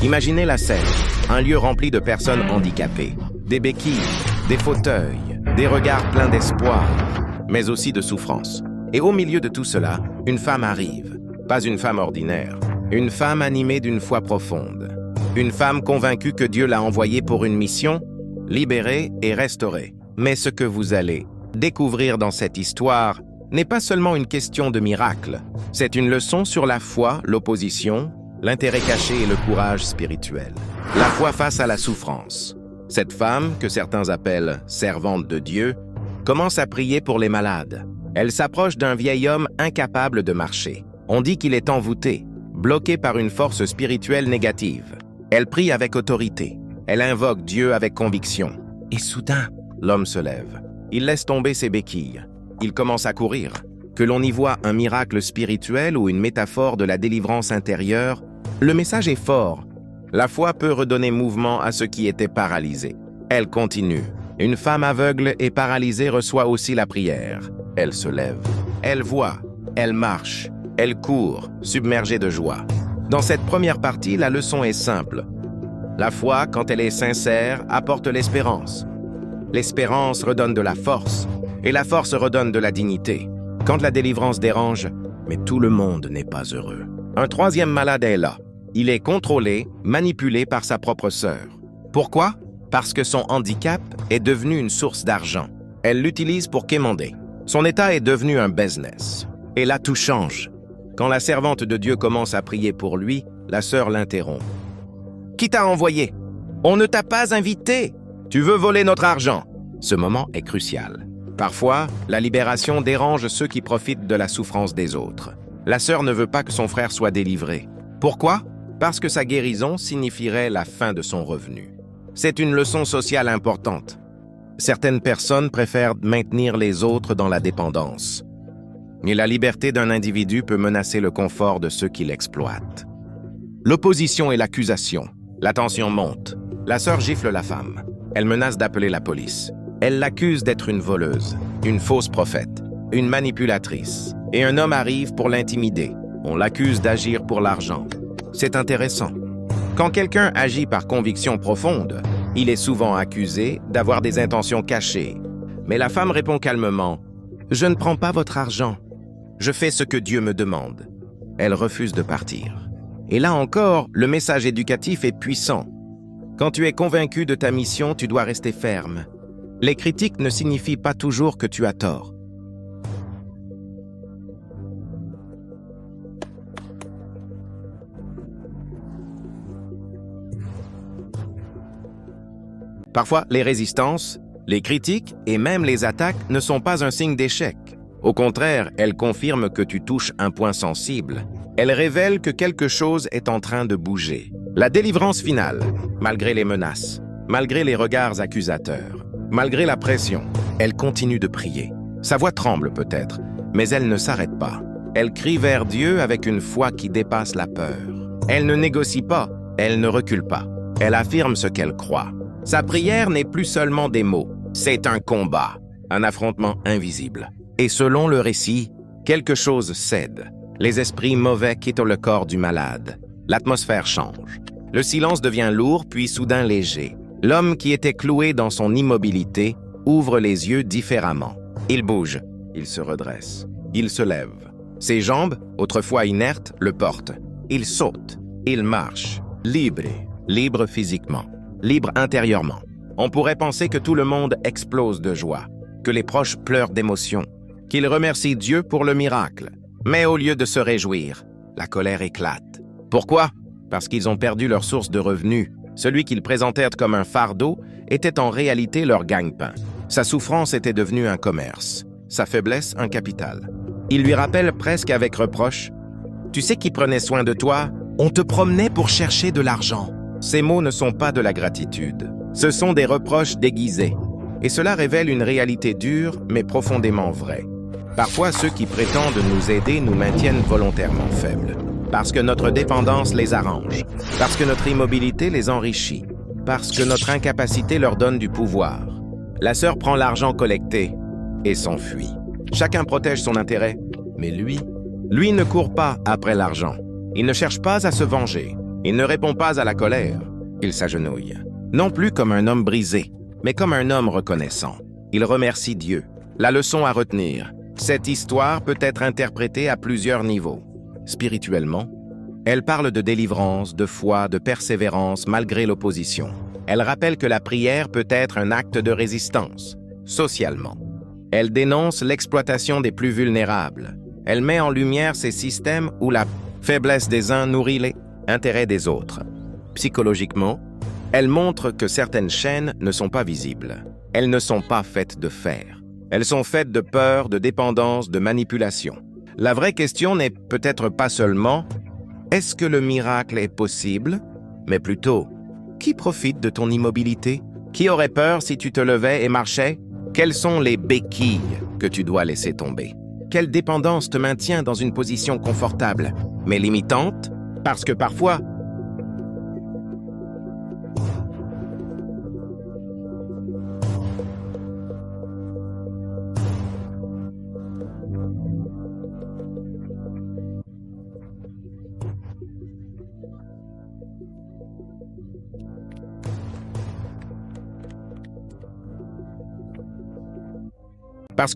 Imaginez la scène, un lieu rempli de personnes handicapées, des béquilles, des fauteuils, des regards pleins d'espoir, mais aussi de souffrance. Et au milieu de tout cela, une femme arrive. Pas une femme ordinaire, une femme animée d'une foi profonde. Une femme convaincue que Dieu l'a envoyée pour une mission, libérer et restaurer. Mais ce que vous allez découvrir dans cette histoire n'est pas seulement une question de miracle. C'est une leçon sur la foi, l'opposition, l'intérêt caché et le courage spirituel. La foi face à la souffrance. Cette femme, que certains appellent servante de Dieu, commence à prier pour les malades. Elle s'approche d'un vieil homme incapable de marcher. On dit qu'il est envoûté, bloqué par une force spirituelle négative. Elle prie avec autorité. Elle invoque Dieu avec conviction. Et soudain, l'homme se lève. Il laisse tomber ses béquilles. Il commence à courir. Que l'on y voit un miracle spirituel ou une métaphore de la délivrance intérieure, le message est fort. La foi peut redonner mouvement à ceux qui étaient paralysés. Elle continue. Une femme aveugle et paralysée reçoit aussi la prière. Elle se lève. Elle voit. Elle marche. Elle court, submergée de joie. Dans cette première partie, la leçon est simple. La foi, quand elle est sincère, apporte l'espérance. L'espérance redonne de la force, et la force redonne de la dignité. Quand la délivrance dérange, mais tout le monde n'est pas heureux. Un troisième malade est là. Il est contrôlé, manipulé par sa propre sœur. Pourquoi? Parce que son handicap est devenu une source d'argent. Elle l'utilise pour quémander. Son état est devenu un business. Et là, tout change. Quand la servante de Dieu commence à prier pour lui, la sœur l'interrompt. « Qui t'a envoyé? On ne t'a pas invité! Tu veux voler notre argent! » Ce moment est crucial. Parfois, la libération dérange ceux qui profitent de la souffrance des autres. La sœur ne veut pas que son frère soit délivré. Pourquoi? Parce que sa guérison signifierait la fin de son revenu. C'est une leçon sociale importante. Certaines personnes préfèrent maintenir les autres dans la dépendance. Mais la liberté d'un individu peut menacer le confort de ceux qui l'exploitent. L'opposition et l'accusation. La tension monte. La sœur gifle la femme. Elle menace d'appeler la police. Elle l'accuse d'être une voleuse, une fausse prophète, une manipulatrice. Et un homme arrive pour l'intimider. On l'accuse d'agir pour l'argent. C'est intéressant. Quand quelqu'un agit par conviction profonde, il est souvent accusé d'avoir des intentions cachées. Mais la femme répond calmement « Je ne prends pas votre argent. Je fais ce que Dieu me demande. » Elle refuse de partir. Et là encore, le message éducatif est puissant. Quand tu es convaincu de ta mission, tu dois rester ferme. Les critiques ne signifient pas toujours que tu as tort. Parfois, les résistances, les critiques et même les attaques ne sont pas un signe d'échec. Au contraire, elles confirment que tu touches un point sensible. Elles révèlent que quelque chose est en train de bouger. La délivrance finale, malgré les menaces, malgré les regards accusateurs, malgré la pression, elle continue de prier. Sa voix tremble peut-être, mais elle ne s'arrête pas. Elle crie vers Dieu avec une foi qui dépasse la peur. Elle ne négocie pas, elle ne recule pas. Elle affirme ce qu'elle croit. Sa prière n'est plus seulement des mots, c'est un combat, un affrontement invisible. Et selon le récit, quelque chose cède. Les esprits mauvais quittent le corps du malade. L'atmosphère change. Le silence devient lourd, puis soudain léger. L'homme qui était cloué dans son immobilité ouvre les yeux différemment. Il bouge, il se redresse, il se lève. Ses jambes, autrefois inertes, le portent. Il saute, il marche, libre physiquement, libre intérieurement. On pourrait penser que tout le monde explose de joie, que les proches pleurent d'émotion, qu'ils remercient Dieu pour le miracle. Mais au lieu de se réjouir, la colère éclate. Pourquoi? Parce qu'ils ont perdu leur source de revenus. Celui qu'ils présentèrent comme un fardeau était en réalité leur gagne-pain. Sa souffrance était devenue un commerce, sa faiblesse un capital. Il lui rappelle presque avec reproche « Tu sais qui prenait soin de toi? On te promenait pour chercher de l'argent. » Ces mots ne sont pas de la gratitude. Ce sont des reproches déguisés. Et cela révèle une réalité dure, mais profondément vraie. Parfois, ceux qui prétendent nous aider nous maintiennent volontairement faibles. Parce que notre dépendance les arrange. Parce que notre immobilité les enrichit. Parce que notre incapacité leur donne du pouvoir. La sœur prend l'argent collecté et s'enfuit. Chacun protège son intérêt, mais lui ne court pas après l'argent. Il ne cherche pas à se venger. Il ne répond pas à la colère. Il s'agenouille. Non plus comme un homme brisé, mais comme un homme reconnaissant. Il remercie Dieu. La leçon à retenir. Cette histoire peut être interprétée à plusieurs niveaux. Spirituellement, elle parle de délivrance, de foi, de persévérance malgré l'opposition. Elle rappelle que la prière peut être un acte de résistance. Socialement, elle dénonce l'exploitation des plus vulnérables. Elle met en lumière ces systèmes où la faiblesse des uns nourrit les intérêts des autres. Psychologiquement, elle montre que certaines chaînes ne sont pas visibles. Elles ne sont pas faites de fer. Elles sont faites de peur, de dépendance, de manipulation. La vraie question n'est peut-être pas seulement « Est-ce que le miracle est possible ?» mais plutôt « Qui profite de ton immobilité? Qui aurait peur si tu te levais et marchais? Quelles sont les béquilles que tu dois laisser tomber? Quelle dépendance te maintient dans une position confortable, mais limitante? Parce que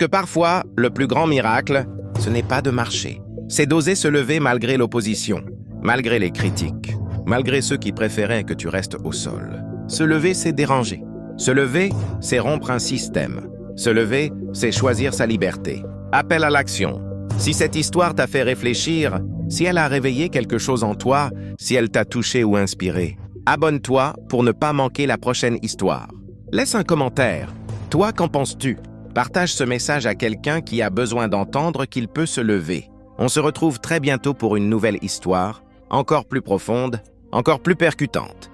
parfois, le plus grand miracle, ce n'est pas de marcher. C'est d'oser se lever malgré l'opposition, malgré les critiques, malgré ceux qui préféraient que tu restes au sol. Se lever, c'est déranger. Se lever, c'est rompre un système. Se lever, c'est choisir sa liberté. Appel à l'action. Si cette histoire t'a fait réfléchir, si elle a réveillé quelque chose en toi, si elle t'a touché ou inspiré, abonne-toi pour ne pas manquer la prochaine histoire. Laisse un commentaire. Toi, qu'en penses-tu? Partage ce message à quelqu'un qui a besoin d'entendre qu'il peut se lever. On se retrouve très bientôt pour une nouvelle histoire, encore plus profonde, encore plus percutante.